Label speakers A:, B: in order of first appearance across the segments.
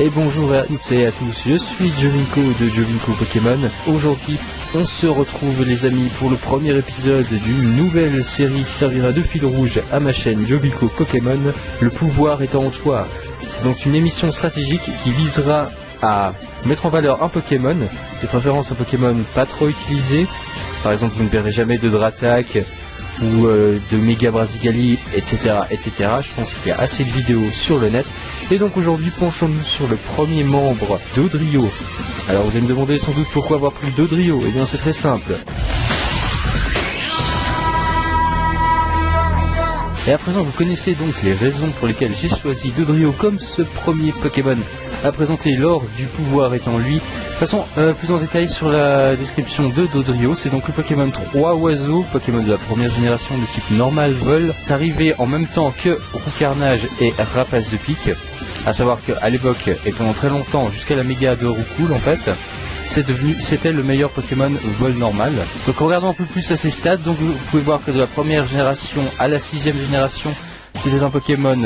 A: Et bonjour à toutes et à tous, je suis Jovinko de Jovinko Pokémon. Aujourd'hui, on se retrouve les amis pour le premier épisode d'une nouvelle série qui servira de fil rouge à ma chaîne Jovinko Pokémon, le pouvoir étant en toi. C'est donc une émission stratégique qui visera à mettre en valeur un Pokémon, de préférence un Pokémon pas trop utilisé. Par exemple, vous ne verrez jamais de Dratak ou de Mega Brasigali, etc., etc. Je pense qu'il y a assez de vidéos sur le net. Et donc aujourd'hui, penchons-nous sur le premier membre d'Odrio. Alors vous allez me demander sans doute pourquoi avoir pris Dodrio. Eh bien c'est très simple. Et à présent, vous connaissez donc les raisons pour lesquelles j'ai choisi Dodrio comme ce premier Pokémon à présenter lors du pouvoir étant lui. Passons plus en détail sur la description de Dodrio. C'est donc le Pokémon 3 oiseaux, Pokémon de la première génération de type normal vol, arrivé en même temps que Roucarnage et Rapace de pique. A savoir qu'à l'époque, et pendant très longtemps, jusqu'à la méga de Roucoule en fait, c'était le meilleur Pokémon vol normal. Donc regardons un peu plus à ses stats. Donc vous pouvez voir que de la première génération à la 6ème génération, c'était un Pokémon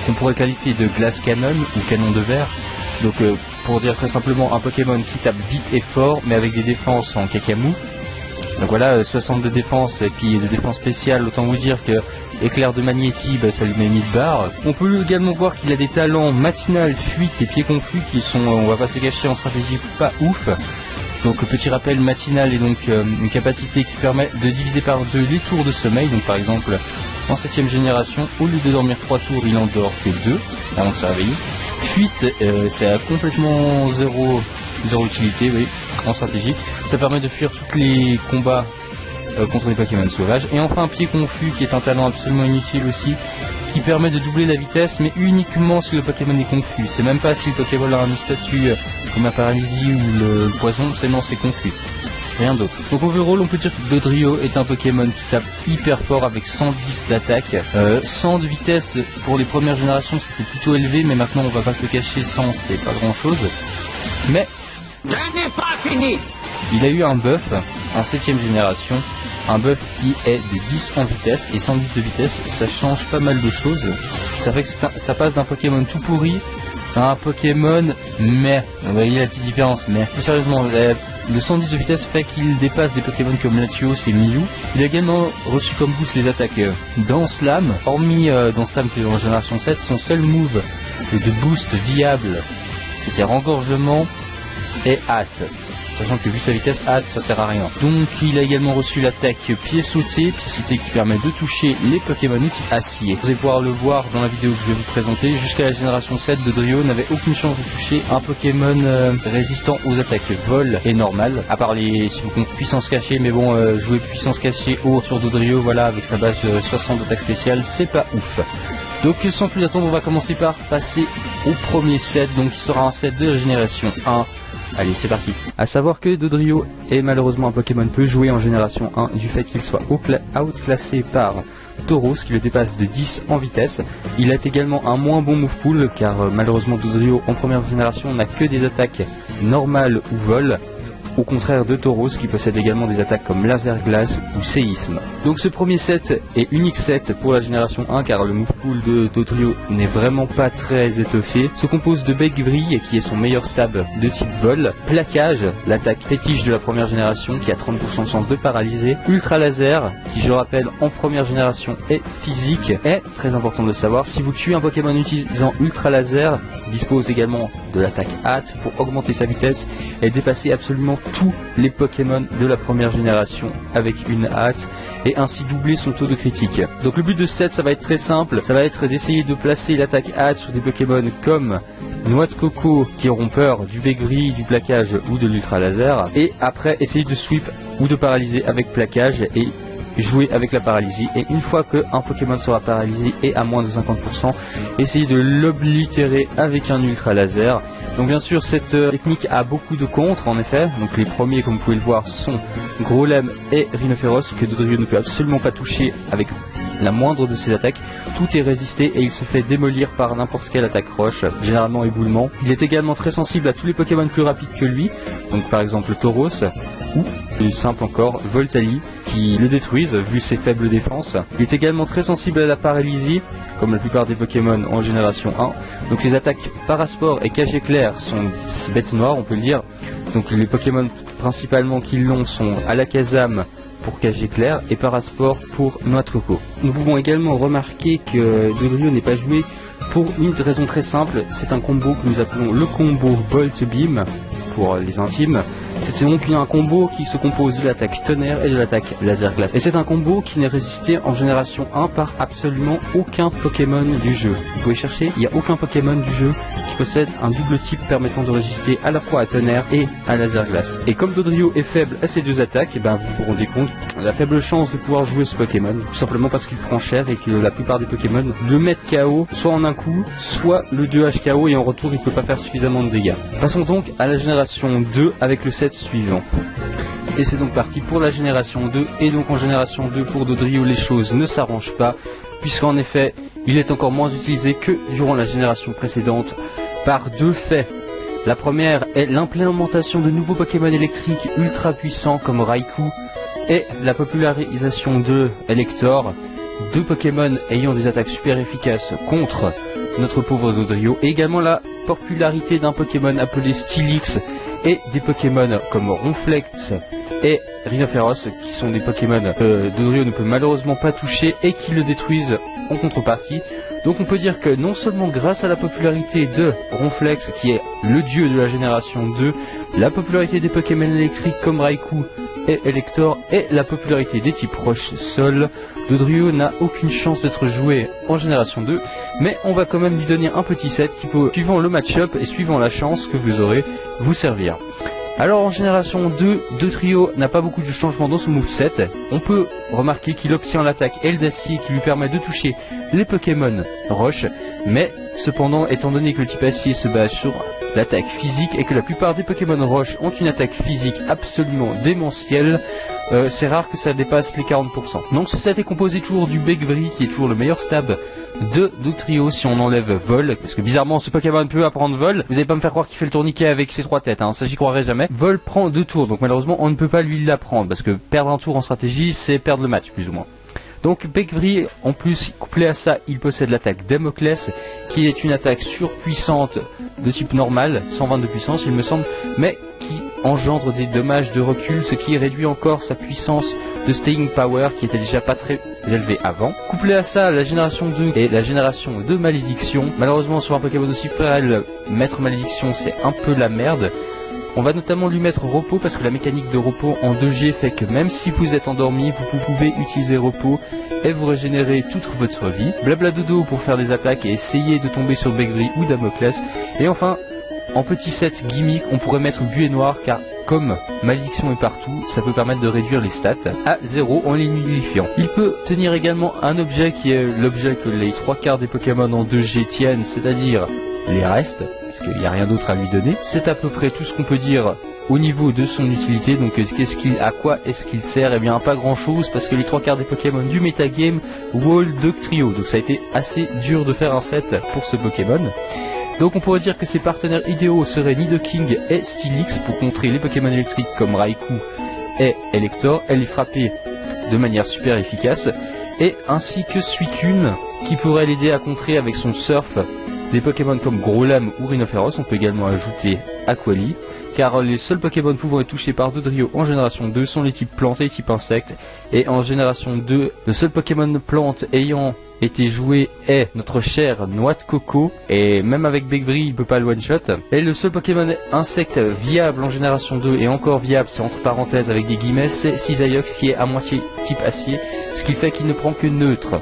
A: qu'on pourrait qualifier de glace canon ou canon de verre. Donc pour dire très simplement un Pokémon qui tape vite et fort mais avec des défenses en cacamou. Donc voilà, 60 de défense et puis de défense spéciale, autant vous dire que éclair de Magnéti, ça lui met 1000 barres. On peut également voir qu'il a des talents matinal, fuite et pied confus qui sont, on va pas se le cacher, en stratégie pas ouf. Donc petit rappel, matinal est donc une capacité qui permet de diviser par 2 les tours de sommeil. Donc par exemple, en 7ème génération, au lieu de dormir 3 tours, il en dort que 2 avant de se réveiller. Fuite, c'est complètement zéro utilité, oui, en stratégie. Ça permet de fuir tous les combats contre les Pokémon sauvages. Et enfin, pied confus, qui est un talent absolument inutile aussi, qui permet de doubler la vitesse, mais uniquement si le Pokémon est confus. C'est même pas si le Pokémon a un statut comme la paralysie ou le poison, c'est confus. Rien d'autre. Donc overall, on peut dire que Dodrio est un Pokémon qui tape hyper fort avec 110 d'attaque. 100 de vitesse pour les premières générations, c'était plutôt élevé, mais maintenant on va pas se le cacher, 100 c'est pas grand chose. Mais
B: je n'ai pas fini.
A: Il a eu un buff en 7ème génération, un buff qui est de 10 en vitesse, et 110 de vitesse, ça change pas mal de choses. Ça fait que ça passe d'un Pokémon tout pourri à un Pokémon mais, vous voyez la petite différence, mais plus sérieusement, le 110 de vitesse fait qu'il dépasse des Pokémon comme Latios et Mew. Il a également reçu comme boost les attaques Danse Lame, hormis Danse Lame qui est en génération 7, son seul move de boost viable, c'était Rengorgement et Hâte. Sachant que vu sa vitesse, hâte, ça sert à rien. Donc il a également reçu l'attaque pied sauté qui permet de toucher les Pokémon type acier. Vous allez pouvoir le voir dans la vidéo que je vais vous présenter. Jusqu'à la génération 7, Dodrio n'avait aucune chance de toucher un Pokémon résistant aux attaques vol et normales. À part si vous comptez puissance cachée, mais bon, jouer puissance cachée haut sur Dodrio, voilà, avec sa base 60 d'attaque spéciale, c'est pas ouf. Donc sans plus attendre, on va commencer par passer au premier set, donc qui sera un set de la génération 1. Allez, c'est parti. A savoir que Dodrio est malheureusement un Pokémon peu joué en génération 1 du fait qu'il soit outclassé par Tauros qui le dépasse de 10 en vitesse. Il a également un moins bon move pool car malheureusement Dodrio en première génération n'a que des attaques normales ou vol. Au contraire de Tauros qui possède également des attaques comme Laser Glace ou Séisme. Donc ce premier set est unique set pour la génération 1 car le move pool de Dodrio n'est vraiment pas très étoffé. Se compose de Bec Vrille qui est son meilleur stab de type vol, Plaquage, l'attaque fétiche de la première génération qui a 30% de chance de paralyser, Ultra Laser qui je rappelle en première génération est physique. Et très important de le savoir, si vous tuez un Pokémon utilisant Ultra Laser, il dispose également de l'attaque hâte pour augmenter sa vitesse et dépasser absolument tous les Pokémon de la première génération avec une hâte et ainsi doubler son taux de critique. Donc le but de ce set, ça va être très simple, ça va être d'essayer de placer l'attaque hâte sur des Pokémon comme Noix de Coco qui auront peur du Bec-Vrille, du plaquage ou de l'ultra laser, et après essayer de sweep ou de paralyser avec plaquage et jouer avec la paralysie. Et une fois qu'un Pokémon sera paralysé et à moins de 50%, essayer de l'oblitérer avec un ultra laser. Donc bien sûr cette technique a beaucoup de contres en effet. Donc les premiers comme vous pouvez le voir sont Grolem et Rhinophéros que Dodrio ne peut absolument pas toucher avec la moindre de ses attaques, tout est résisté et il se fait démolir par n'importe quelle attaque roche, généralement éboulement. Il est également très sensible à tous les Pokémon plus rapides que lui, donc par exemple Tauros, ou plus simple encore, Voltali, qui le détruisent vu ses faibles défenses. Il est également très sensible à la paralysie, comme la plupart des Pokémon en génération 1. Donc les attaques Parasport et Cage Éclair sont bêtes noires, on peut le dire. Donc les Pokémon principalement qui l'ont sont Alakazam pour Cage Éclair et Parasport pour Noix de Coco. Nous pouvons également remarquer que Dodrio n'est pas joué pour une raison très simple, c'est un combo que nous appelons le combo Bolt Beam pour les intimes. C'est donc un combo qui se compose de l'attaque tonnerre et de l'attaque laser glace. Et c'est un combo qui n'est résisté en génération 1 par absolument aucun Pokémon du jeu. Vous pouvez chercher, il n'y a aucun Pokémon du jeu qui possède un double type permettant de résister à la fois à tonnerre et à laser glace. Et comme Dodrio est faible à ces deux attaques, et ben vous vous rendez compte la faible chance de pouvoir jouer ce Pokémon, tout simplement parce qu'il prend cher et que la plupart des Pokémon le mettent KO, soit en un coup, soit le 2H KO et en retour il peut pas faire suffisamment de dégâts. Passons donc à la génération 2 avec le set suivant. Et c'est donc parti pour la génération 2, et donc en génération 2 pour Dodrio les choses ne s'arrangent pas, puisqu'en effet il est encore moins utilisé que durant la génération précédente par deux faits. La première est l'implémentation de nouveaux Pokémon électriques ultra puissants comme Raikou et la popularisation de Elector, deux Pokémon ayant des attaques super efficaces contre notre pauvre Dodrio, et également la popularité d'un Pokémon appelé Steelix et des Pokémon comme Ronflex et Rhinoceros qui sont des Pokémon que Dodrio ne peut malheureusement pas toucher et qui le détruisent en contrepartie. Donc on peut dire que non seulement grâce à la popularité de Ronflex qui est le dieu de la génération 2, la popularité des Pokémon électriques comme Raikou et Elector et la popularité des types roche-sol, Dodrio n'a aucune chance d'être joué en génération 2, mais on va quand même lui donner un petit set qui peut, suivant le match-up et suivant la chance que vous aurez, vous servir. Alors en génération 2, Dodrio n'a pas beaucoup de changements dans son moveset. On peut remarquer qu'il obtient l'attaque aile d'acier qui lui permet de toucher les Pokémon roche, mais cependant étant donné que le type acier se base sur l'attaque physique et que la plupart des Pokémon roche ont une attaque physique absolument démentielle, c'est rare que ça dépasse les 40%. Donc ce set est composé toujours du Begbri qui est toujours le meilleur stab de Dodrio si on enlève Vol, parce que bizarrement ce Pokémon peut apprendre Vol. Vous allez pas me faire croire qu'il fait le tourniquet avec ses 3 têtes, hein, ça j'y croirais jamais. Vol prend 2 tours, donc malheureusement on ne peut pas lui l'apprendre, parce que perdre un tour en stratégie c'est perdre le match plus ou moins. Donc Begbri, en plus, couplé à ça, il possède l'attaque Damoclès, qui est une attaque surpuissante de type normal, 120 de puissance il me semble, mais qui engendre des dommages de recul, ce qui réduit encore sa puissance de Staying Power, qui était déjà pas très élevée avant. Couplé à ça, la génération 2 et la génération de Malédiction. Malheureusement, sur un Pokémon aussi frêle, mettre Malédiction, c'est un peu la merde. On va notamment lui mettre repos parce que la mécanique de repos en 2G fait que même si vous êtes endormi, vous pouvez utiliser repos et vous régénérer toute votre vie. Blabla dodo pour faire des attaques et essayer de tomber sur Begbri ou Damoclès. Et enfin, en petit set gimmick, on pourrait mettre Buée Noire car comme Malédiction est partout, ça peut permettre de réduire les stats à 0 en les nullifiant. Il peut tenir également un objet qui est l'objet que les 3/4 des Pokémon en 2G tiennent, c'est-à-dire les restes. Il n'y a rien d'autre à lui donner. C'est à peu près tout ce qu'on peut dire au niveau de son utilité. Donc à quoi est-ce qu'il sert? Eh bien pas grand chose parce que les 3/4 des Pokémon du metagame wall Dodrio. Donc ça a été assez dur de faire un set pour ce Pokémon. Donc on pourrait dire que ses partenaires idéaux seraient Nidoking et Steelix pour contrer les Pokémon électriques comme Raikou et Elector et les frapper de manière super efficace. Et ainsi que Suicune qui pourrait l'aider à contrer avec son surf des Pokémon comme Growlithe ou Rhinoceros. On peut également ajouter Aquali, car les seuls Pokémon pouvant être touchés par Dodrio en génération 2 sont les types plantes et les types insectes. Et en génération 2, le seul Pokémon plante ayant été joué est notre cher Noix de Coco, et même avec Begbri il peut pas le one shot. Et le seul Pokémon insecte viable en génération 2 et encore viable, c'est entre parenthèses avec des guillemets, c'est Cisaillux qui est à moitié type acier, ce qui fait qu'il ne prend que neutre.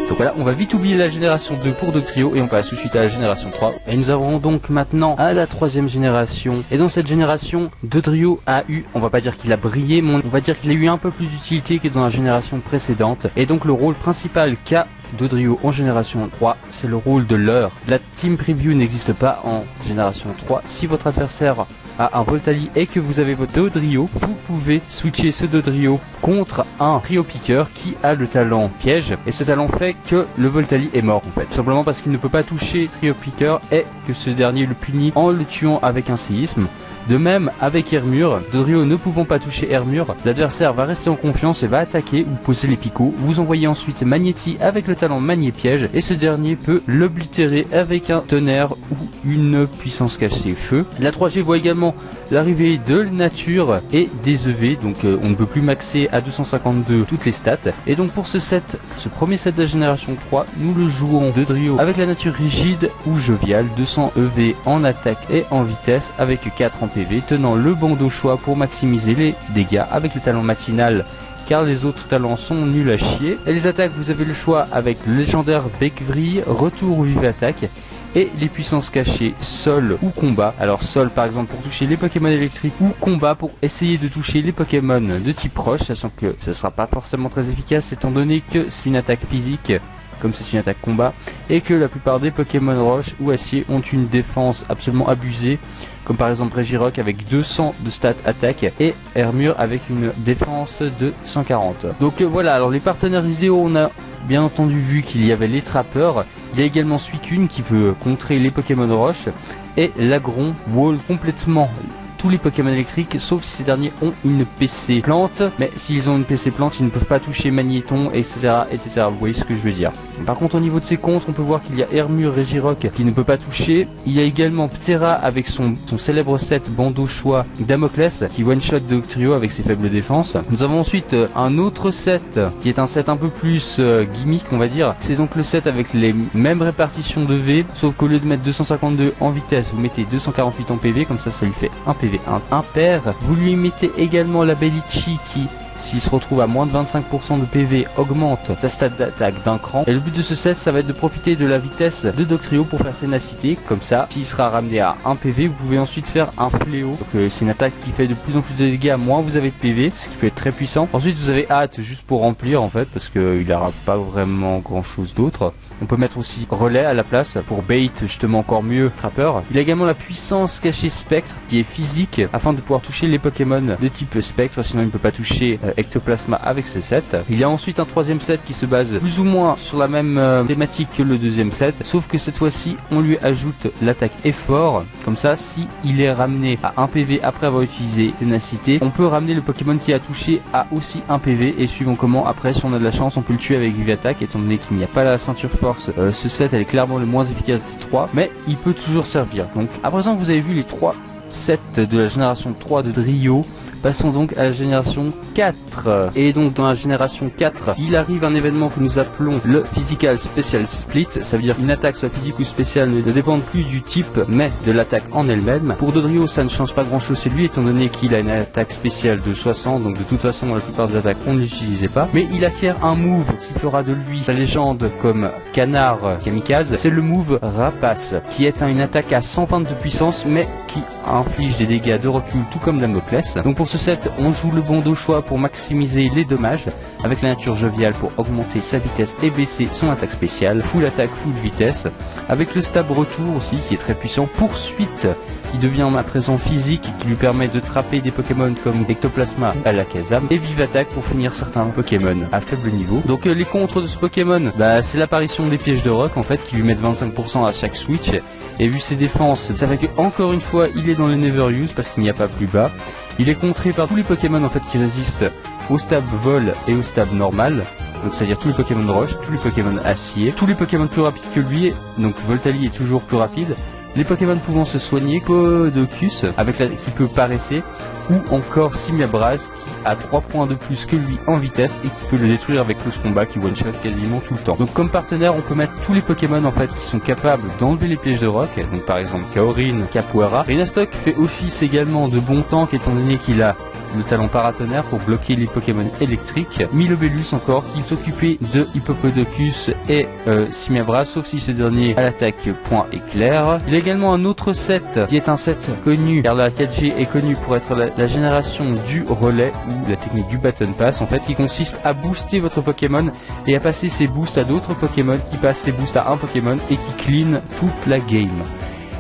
A: Donc voilà, on va vite oublier la génération 2 pour Dodrio et on passe tout de suite à la génération 3. Et nous avons donc maintenant à la 3e génération. Et dans cette génération, Dodrio a eu, on va pas dire qu'il a brillé, mais on va dire qu'il a eu un peu plus d'utilité que dans la génération précédente. Et donc le rôle principal qu'a Dodrio en génération 3, c'est le rôle de leurre. La team preview n'existe pas en génération 3. Si votre adversaire à un Voltali et que vous avez votre Dodrio, vous pouvez switcher ce Dodrio contre un Trio Piqueur qui a le talent piège, et ce talent fait que le Voltali est mort en fait, tout simplement parce qu'il ne peut pas toucher Trio Piqueur et que ce dernier le punit en le tuant avec un séisme. De même avec Hermure, Dodrio ne pouvant pas toucher Hermure, l'adversaire va rester en confiance et va attaquer ou poser les picots. Vous envoyez ensuite Magnéti avec le talent Magné Piège et ce dernier peut l'oblitérer avec un tonnerre ou une puissance cachée feu. La 3G voit également l'arrivée de nature et des EV, donc on ne peut plus maxer à 252 toutes les stats. Et donc pour ce set, ce premier set de la génération 3, nous le jouons Dodrio avec la nature rigide ou joviale, 200 EV en attaque et en vitesse avec 4 en PV, tenant le bandeau choix pour maximiser les dégâts avec le talent matinal car les autres talents sont nuls à chier. Et les attaques, vous avez le choix avec le légendaire Becvrille, retour ou vive attaque, et les puissances cachées sol ou combat. Alors sol par exemple pour toucher les Pokémon électriques, ou combat pour essayer de toucher les Pokémon de type roche, sachant que ce ne sera pas forcément très efficace étant donné que c'est une attaque physique comme c'est une attaque combat, et que la plupart des Pokémon roche ou acier ont une défense absolument abusée, comme par exemple Regirock avec 200 de stats attaque et Hermure avec une défense de 140. Donc voilà, alors les partenaires vidéo, on a bien entendu vu qu'il y avait les trappeurs, il y a également Suicune qui peut contrer les Pokémon roche, et l'Agron wall complètement tous les Pokémon électriques, sauf si ces derniers ont une PC plante, mais s'ils ont une PC plante, ils ne peuvent pas toucher Magnéton, etc., etc. Vous voyez ce que je veux dire. Par contre, au niveau de ses contres, on peut voir qu'il y a Hermure Regirock qui ne peut pas toucher. Il y a également Ptera avec son célèbre set Bandeau Choix Damoclès qui one-shot Dodrio avec ses faibles défenses. Nous avons ensuite un autre set qui est un set un peu plus gimmick, on va dire. C'est donc le set avec les mêmes répartitions de V, sauf qu'au lieu de mettre 252 en vitesse, vous mettez 248 en PV, comme ça lui fait 1 PV impair. Vous lui mettez également la Bellichi qui, s'il se retrouve à moins de 25% de PV, augmente sa stat d'attaque d'un cran. Et le but de ce set, ça va être de profiter de la vitesse de Dodrio pour faire ténacité. Comme ça, s'il sera ramené à 1 PV, vous pouvez ensuite faire un fléau. Donc c'est une attaque qui fait de plus en plus de dégâts, moins vous avez de PV, ce qui peut être très puissant. Ensuite, vous avez hâte juste pour remplir en fait, parce qu'il n'aura pas vraiment grand chose d'autre. On peut mettre aussi relais à la place pour bait justement encore mieux trappeur. Il y a également la puissance cachée spectre qui est physique afin de pouvoir toucher les Pokémon de type spectre, sinon il ne peut pas toucher Ectoplasma avec ce set. Il y a ensuite un troisième set qui se base plus ou moins sur la même thématique que le deuxième set, sauf que cette fois-ci on lui ajoute l'attaque effort. Comme ça, si il est ramené à 1 PV après avoir utilisé ténacité, on peut ramener le Pokémon qui a touché à aussi 1 PV, et suivant comment après, si on a de la chance, on peut le tuer avec vive attaque, étant donné qu'il n'y a pas la ceinture force. Ce set elle est clairement le moins efficace des 3, mais il peut toujours servir. Donc à présent vous avez vu les 3 sets de la génération 3 de Dodrio. Passons donc à la génération 4. Et donc dans la génération 4, il arrive un événement que nous appelons le Physical Special Split. Ça veut dire une attaque soit physique ou spéciale ne dépend plus du type mais de l'attaque en elle-même. Pour Dodrio ça ne change pas grand chose chez lui étant donné qu'il a une attaque spéciale de 60, donc de toute façon dans la plupart des attaques on ne l'utilisait pas. Mais il acquiert un move qui fera de lui sa légende comme canard kamikaze. C'est le move Rapace qui est une attaque à 120 de puissance mais qui inflige des dégâts de recul tout comme Damoclès. Donc pour ce set, on joue le bandeau choix pour maximiser les dommages, avec la nature joviale pour augmenter sa vitesse et baisser son attaque spéciale, full attaque, full vitesse, avec le stab retour aussi qui est très puissant, poursuite qui devient à présent physique et qui lui permet de trapper des Pokémon comme Ectoplasma à la Kazam, et vive attaque pour finir certains Pokémon à faible niveau. Donc les contres de ce Pokémon, c'est l'apparition des pièges de rock en fait qui lui mettent 25% à chaque switch, et vu ses défenses, ça fait que encore une fois il est dans les never use parce qu'il n'y a pas plus bas. Il est contré par tous les Pokémon en fait qui résistent au stab vol et au stab normal. Donc c'est-à-dire tous les Pokémon roche, tous les Pokémon acier, tous les Pokémon plus rapides que lui, donc Voltali est toujours plus rapide. Les Pokémon pouvant se soigner, Podocus qui peut paresser, ou encore Simiabras qui a 3 points de plus que lui en vitesse et qui peut le détruire avec Close Combat qui one-shot quasiment tout le temps. Donc comme partenaire on peut mettre tous les Pokémon en fait qui sont capables d'enlever les pièges de rock, donc par exemple Kaorin, Capoeira. Renastock fait office également de bon tank étant donné qu'il a le talent paratonnerre pour bloquer les Pokémon électriques. Milobellus encore qui s'occupait de Hippopodocus et Simiabras, sauf si ce dernier a l'attaque point éclair. Il y a également un autre set qui est un set connu car la 4G est connue pour être la génération du relais ou la technique du Baton Pass en fait, qui consiste à booster votre Pokémon et à passer ses boosts à d'autres Pokémon qui passent ses boosts à un Pokémon et qui clean toute la game.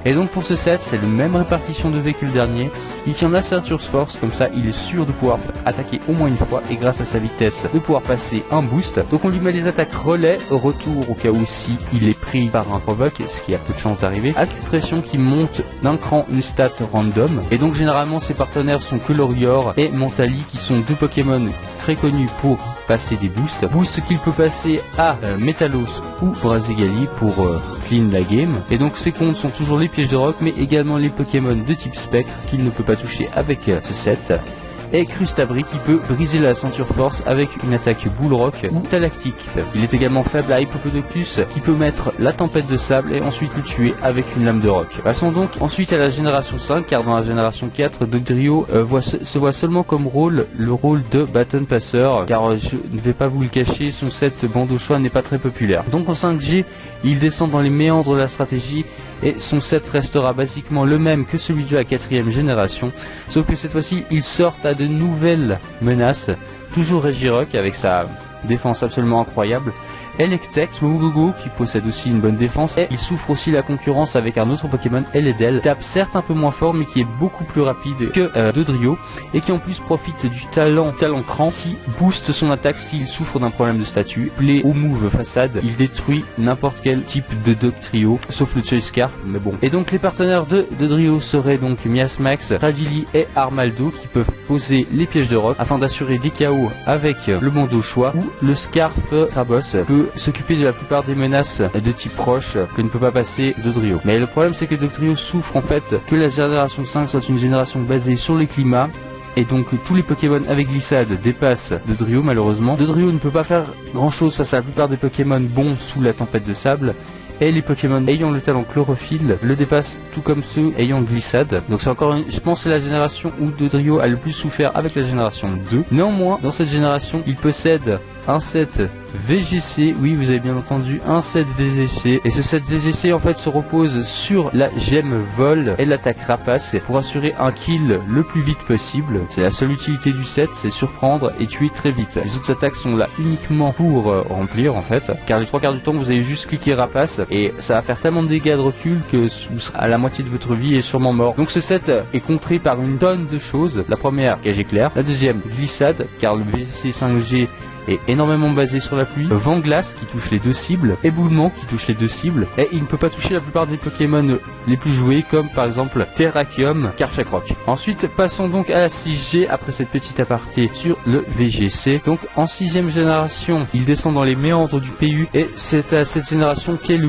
A: Et donc pour ce set, c'est la même répartition de V que le dernier. Il tient la ceinture force, comme ça il est sûr de pouvoir attaquer au moins une fois et grâce à sa vitesse de pouvoir passer un boost. Donc on lui met les attaques relais au retour au cas où si il est pris par un provoque, ce qui a peu de chance d'arriver. Acupression qui monte d'un cran une stat random. Et donc généralement ses partenaires sont Colorior et Mentali qui sont deux Pokémon très connus pour passer des boosts. Boost qu'il peut passer à Metalos ou Brazigali pour clean la game. Et donc ses comptes sont toujours les pièges de roc mais également les Pokémon de type spectre qu'il ne peut pas toucher avec ce set. Et Crustabri qui peut briser la ceinture force avec une attaque boule rock ou talactique. Il est également faible à Hippopodocus qui peut mettre la tempête de sable et ensuite le tuer avec une lame de roc. Passons donc ensuite à la génération 5 car dans la génération 4 Dugtrio se voit seulement comme le rôle de bâton passeur car je ne vais pas vous le cacher, son set bandeau choix n'est pas très populaire. Donc en 5G il descend dans les méandres de la stratégie et son set restera basiquement le même que celui de la 4ème génération, sauf que cette fois-ci il sort à de nouvelles menaces, toujours Regirock avec sa défense absolument incroyable, Electex, Mogogo qui possède aussi une bonne défense et il souffre aussi la concurrence avec un autre Pokémon, Eledel, tape certes un peu moins fort mais qui est beaucoup plus rapide que Dodrio et qui en plus profite du talent cran qui booste son attaque s'il souffre d'un problème de statut. Play au move façade, il détruit n'importe quel type de Dugtrio sauf le Choice Scarf mais bon. Et donc les partenaires de Dodrio seraient donc Miasmax, Radili et Armaldo qui peuvent poser les pièges de roc afin d'assurer des KO avec le bandeau choix ou le Scarf Krabos peut s'occuper de la plupart des menaces de type roche que ne peut pas passer Dodrio. Mais le problème c'est que Dugtrio souffre en fait que la génération 5 soit une génération basée sur les climats et donc tous les Pokémon avec glissade dépassent Dodrio malheureusement. Dodrio ne peut pas faire grand chose face à la plupart des Pokémon bons sous la tempête de sable. Et les Pokémon ayant le talent chlorophylle le dépassent tout comme ceux ayant glissade. Donc c'est encore je pense c'est la génération où Dodrio a le plus souffert avec la génération 2. Néanmoins, dans cette génération, il possède un set VGC, oui vous avez bien entendu, un set VGC. Et ce set VGC en fait se repose sur la gemme vol et l'attaque rapace pour assurer un kill le plus vite possible. C'est la seule utilité du set, c'est surprendre et tuer très vite. Les autres attaques sont là uniquement pour remplir en fait, car les 3/4 du temps vous avez juste cliqué rapace et ça va faire tellement de dégâts de recul que vous serez à la moitié de votre vie et sûrement mort. Donc ce set est contré par une tonne de choses. La première, cage éclair. La deuxième, glissade, car le VGC 5G est énormément basé sur la pluie, vent glace qui touche les deux cibles, éboulement qui touche les deux cibles, et il ne peut pas toucher la plupart des Pokémon les plus joués comme par exemple Terrakium, Karchakroc. Ensuite passons donc à la 6G après cette petite aparté sur le VGC. Donc en 6ème génération il descend dans les méandres du PU et c'est à cette génération qu'a eu le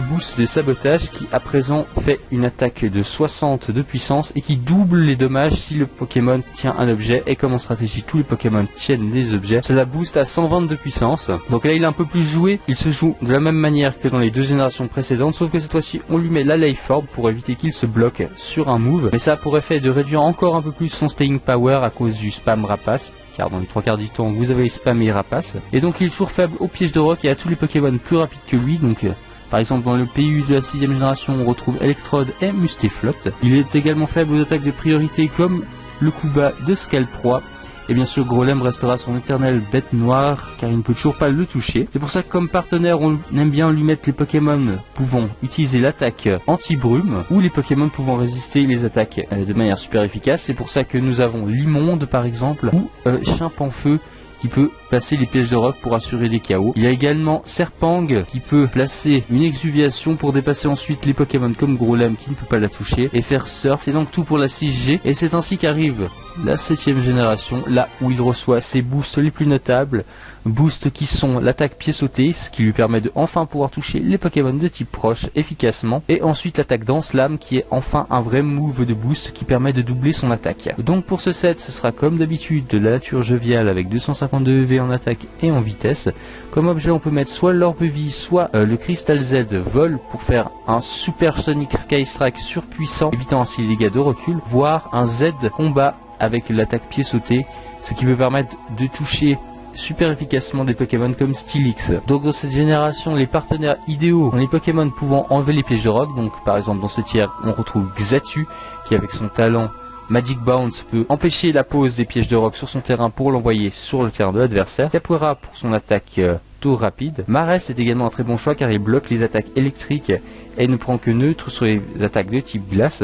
A: boost de sabotage qui à présent fait une attaque de 60 de puissance et qui double les dommages si le Pokémon tient un objet, et comme en stratégie tous les Pokémon tiennent les objets, cela boost à 120 de puissance. Donc là il est un peu plus joué, il se joue de la même manière que dans les deux générations précédentes, sauf que cette fois-ci on lui met la Life Orb pour éviter qu'il se bloque sur un move, mais ça a pour effet de réduire encore un peu plus son staying power à cause du spam rapace, car dans les 3/4 du temps vous avez spam et rapace, et donc il est toujours faible aux pièges de roc et à tous les Pokémon plus rapides que lui. Donc par exemple dans le PU de la 6ème génération on retrouve Electrode et Mustéflot. Il est également faible aux attaques de priorité comme le coup bas de Scalproie. Et bien sûr Grolem restera son éternelle bête noire car il ne peut toujours pas le toucher. C'est pour ça que comme partenaire on aime bien lui mettre les Pokémon pouvant utiliser l'attaque anti-brume ou les Pokémon pouvant résister les attaques de manière super efficace. C'est pour ça que nous avons Limonde par exemple ou Chimpanfeu qui peut placer les pièges de roc pour assurer des KO. Il y a également Serpang qui peut placer une exuviation pour dépasser ensuite les Pokémon comme Grolem qui ne peut pas la toucher et faire surf. C'est donc tout pour la 6G et c'est ainsi qu'arrive la 7ème génération, là où il reçoit ses boosts les plus notables, boosts qui sont l'attaque pied sauté, ce qui lui permet de enfin pouvoir toucher les Pokémon de type proche efficacement, et ensuite l'attaque Danse Lame qui est enfin un vrai move de boost qui permet de doubler son attaque. Donc pour ce set ce sera comme d'habitude de la nature joviale avec 252 EV en attaque et en vitesse. Comme objet on peut mettre soit l'orbe vie, soit le Crystal Z vol pour faire un Super Sonic Sky Strike surpuissant, évitant ainsi les dégâts de recul, voire un Z combat avec l'attaque pied sauté, ce qui peut permettre de toucher super efficacement des Pokémon comme Steelix. Donc dans cette génération les partenaires idéaux sont les Pokémon pouvant enlever les pièges de roc. Donc par exemple dans ce tiers on retrouve Xatu qui avec son talent Magic Bounce peut empêcher la pose des pièges de roc sur son terrain pour l'envoyer sur le terrain de l'adversaire. Capoeira pour son attaque plutôt rapide. Marès est également un très bon choix car il bloque les attaques électriques et ne prend que neutre sur les attaques de type glace.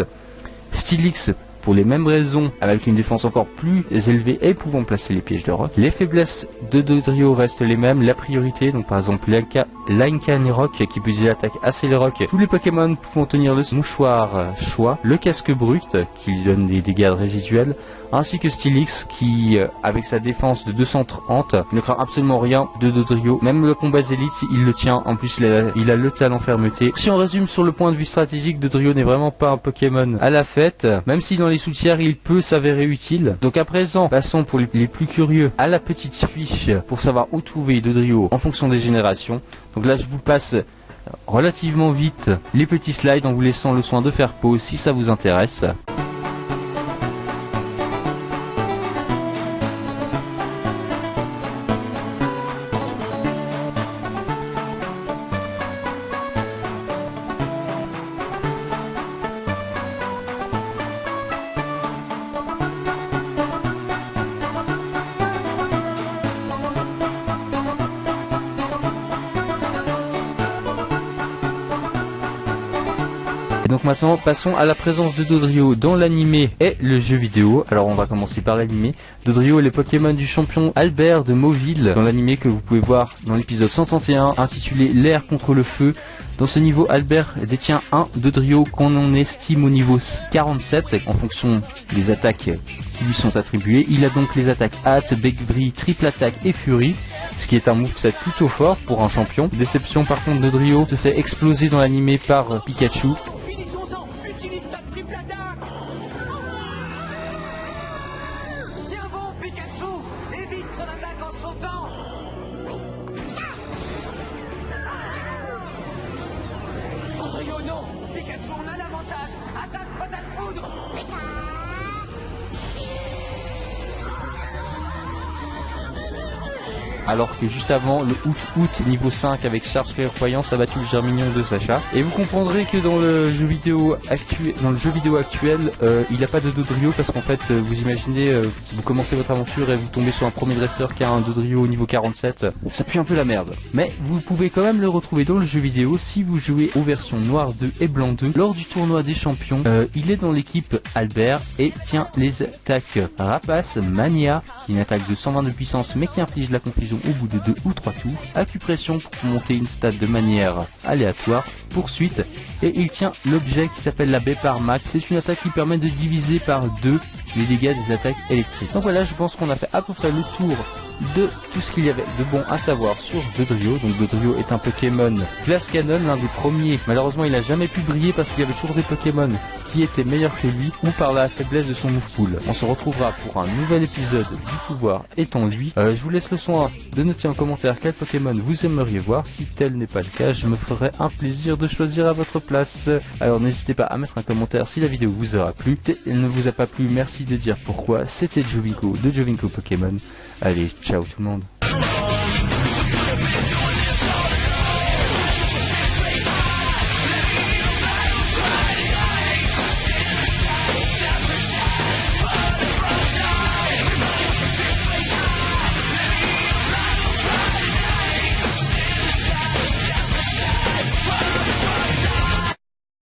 A: Stylix pour les mêmes raisons, avec une défense encore plus élevée et pouvant placer les pièges de roc. Les faiblesses de Dodrio restent les mêmes, la priorité, donc par exemple Lincoln Rock qui peut utiliser l'attaque assez les rocs, tous les Pokémon pouvant tenir le mouchoir choix, le casque brut qui lui donne des dégâts résiduels, ainsi que Stylix qui, avec sa défense de 230, ne craint absolument rien de Dodrio, même le combat élite il le tient, en plus il a le talent fermeté. Si on résume sur le point de vue stratégique, Dodrio n'est vraiment pas un Pokémon à la fête, même si dans les soutières il peut s'avérer utile. Donc à présent, passons pour les plus curieux à la petite fiche pour savoir où trouver Dodrio en fonction des générations. Donc là je vous passe relativement vite les petits slides en vous laissant le soin de faire pause si ça vous intéresse. Et donc maintenant passons à la présence de Dodrio dans l'animé et le jeu vidéo. Alors on va commencer par l'animé. Dodrio est le Pokémon du champion Albert de Mauville dans l'animé que vous pouvez voir dans l'épisode 131 intitulé L'air contre le feu. Dans ce niveau, Albert détient un Dodrio qu'on en estime au niveau 47 en fonction des attaques qui lui sont attribuées. Il a donc les attaques Hâte, Bec-Vri, Triple Attaque et Furie, ce qui est un moveset plutôt fort pour un champion. Déception par contre, Dodrio se fait exploser dans l'animé par Pikachu.
B: Pikachu, on a l'avantage. Attaque, fatal poudre.
A: Alors que juste avant, le Out niveau 5 avec charge clairvoyance a battu le Germignon de Sacha. Et vous comprendrez que dans le jeu vidéo actuel, il n'a pas de Dodrio parce qu'en fait, vous imaginez, vous commencez votre aventure et vous tombez sur un premier dresseur qui a un Dodrio au niveau 47. Ça pue un peu la merde. Mais vous pouvez quand même le retrouver dans le jeu vidéo si vous jouez aux versions Noir 2 et Blanc 2. Lors du tournoi des champions, il est dans l'équipe Albert et tient les attaques Rapace, Mania, une attaque de 120 de puissance mais qui inflige la confusion au bout de 2 ou 3 tours, Acupression pour monter une stat de manière aléatoire, Poursuite, et il tient l'objet qui s'appelle la baie par Max. C'est une attaque qui permet de diviser par 2 les dégâts des attaques électriques. Donc voilà, je pense qu'on a fait à peu près le tour de tout ce qu'il y avait de bon à savoir sur Dodrio. Donc Dodrio est un Pokémon classe canon, l'un des premiers. Malheureusement il n'a jamais pu briller parce qu'il y avait toujours des Pokémon qui étaient meilleurs que lui ou par la faiblesse de son move pool. On se retrouvera pour un nouvel épisode du pouvoir étant lui. Je vous laisse le soin de noter en commentaire quel Pokémon vous aimeriez voir. Si tel n'est pas le cas, je me ferai un plaisir de choisir à votre place. Alors n'hésitez pas à mettre un commentaire si la vidéo vous aura plu. Si elle ne vous a pas plu, merci de dire pourquoi. C'était Jovinko de Jovinko Pokémon. Allez, ciao tout le monde.